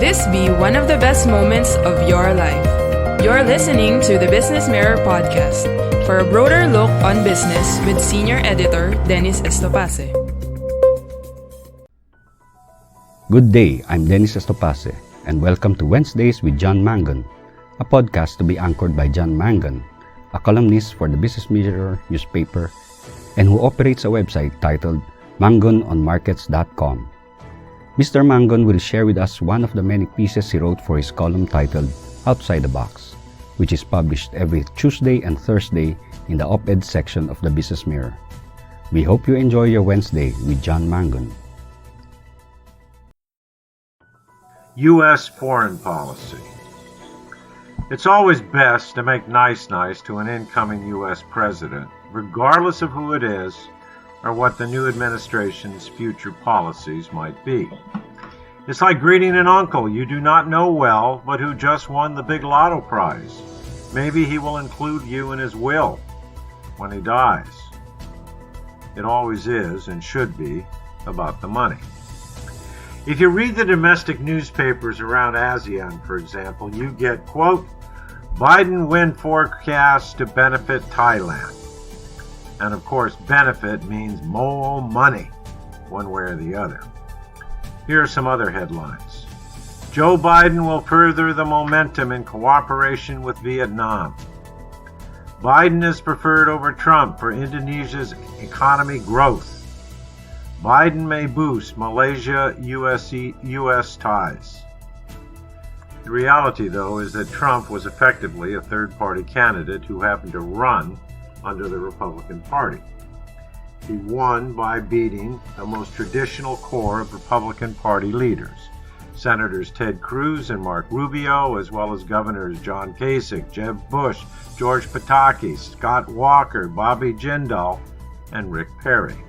this be one of the best moments of your life. You're listening to the Business Mirror Podcast for a broader look on business with Senior Editor Dennis Estopace. Good day, I'm Dennis Estopace, and welcome to Wednesdays with John Mangun, a podcast to be anchored by John Mangun, a columnist for the Business Mirror newspaper and who operates a website titled mangunonmarkets.com. Mr. Mangun will share with us one of the many pieces he wrote for his column titled Outside the Box, which is published every Tuesday and Thursday in the op-ed section of the Business Mirror. We hope you enjoy your Wednesday with John Mangun. U.S. foreign policy. It's always best to make nice to an incoming U.S. president, regardless of who it is or what the new administration's future policies might be. It's like greeting an uncle you do not know well, but who just won the big lotto prize. Maybe he will include you in his will when he dies. It always is, and should be, about the money. If you read the domestic newspapers around ASEAN, for example, you get, quote, Biden win forecast to benefit Thailand. And of course, benefit means more money, one way or the other. Here are some other headlines. Joe Biden will further the momentum in cooperation with Vietnam. Biden is preferred over Trump for Indonesia's economy growth. Biden may boost Malaysia-US ties. The reality, though, is that Trump was effectively a third-party candidate who happened to run under the Republican Party. He won by beating the most traditional core of Republican Party leaders, Senators Ted Cruz and Mark Rubio, as well as Governors John Kasich, Jeb Bush, George Pataki, Scott Walker, Bobby Jindal, and Rick Perry.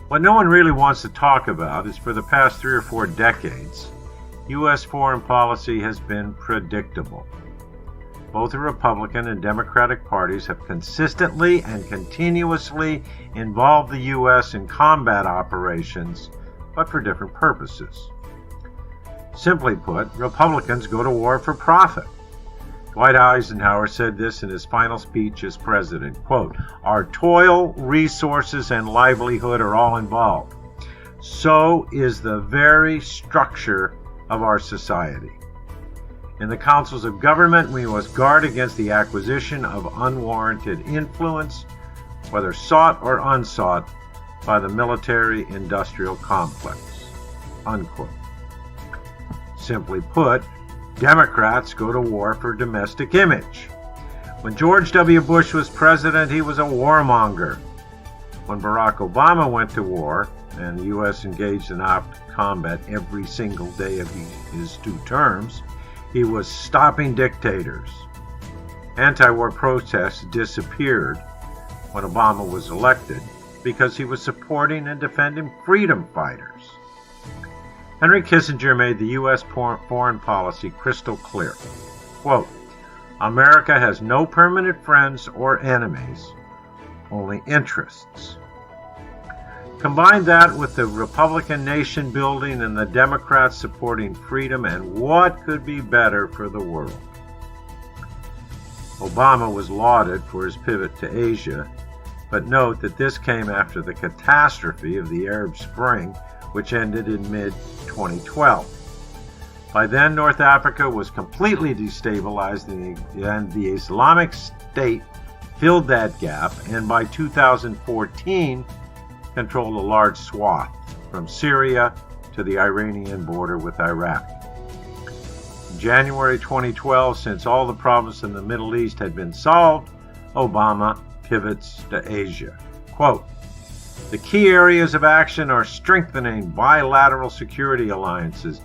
What no one really wants to talk about is for the past 3 or 4 decades, U.S. foreign policy has been predictable. Both the Republican and Democratic parties have consistently and continuously involved the U.S. in combat operations, but for different purposes. Simply put, Republicans go to war for profit. Dwight Eisenhower said this in his final speech as president, quote, Our toil, resources, and livelihood are all involved. So is the very structure of our society. In the councils of government, we must guard against the acquisition of unwarranted influence, whether sought or unsought, by the military-industrial complex. Unquote. Simply put, Democrats go to war for domestic image. When George W. Bush was president, he was a warmonger. When Barack Obama went to war, and the U.S. engaged in armed combat every single day of his 2 terms, he was stopping dictators. Anti-war protests disappeared when Obama was elected because he was supporting and defending freedom fighters. Henry Kissinger made the U.S. foreign policy crystal clear. Quote, America has no permanent friends or enemies, only interests. Combine that with the Republican nation building and the Democrats supporting freedom, and what could be better for the world? Obama was lauded for his pivot to Asia, but note that this came after the catastrophe of the Arab Spring, which ended in mid-2012. By then, North Africa was completely destabilized, and the Islamic State filled that gap, and by 2014, controlled a large swath from Syria to the Iranian border with Iraq. In January 2012, since all the problems in the Middle East had been solved, Obama pivots to Asia. Quote, the key areas of action are strengthening bilateral security alliances,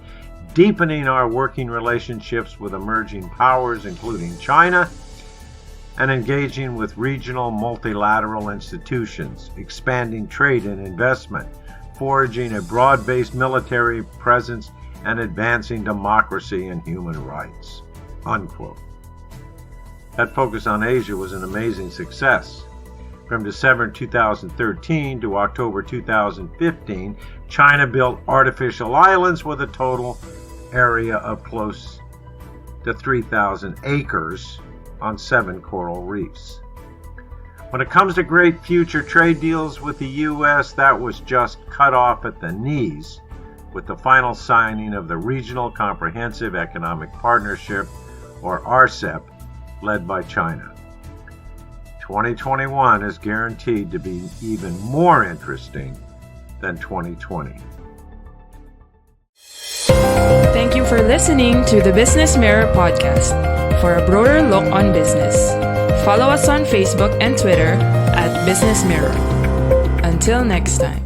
deepening our working relationships with emerging powers, including China, and engaging with regional multilateral institutions, expanding trade and investment, forging a broad-based military presence, and advancing democracy and human rights. Unquote. That focus on Asia was an amazing success. From December 2013 to October 2015, China built artificial islands with a total area of close to 3,000 acres on 7 coral reefs. When it comes to great future trade deals with the U.S., that was just cut off at the knees with the final signing of the Regional Comprehensive Economic Partnership, or RCEP, led by China. 2021 is guaranteed to be even more interesting than 2020. Thank you for listening to the Business Mirror podcast. For a broader look on business, follow us on Facebook and Twitter at Business Mirror. Until next time.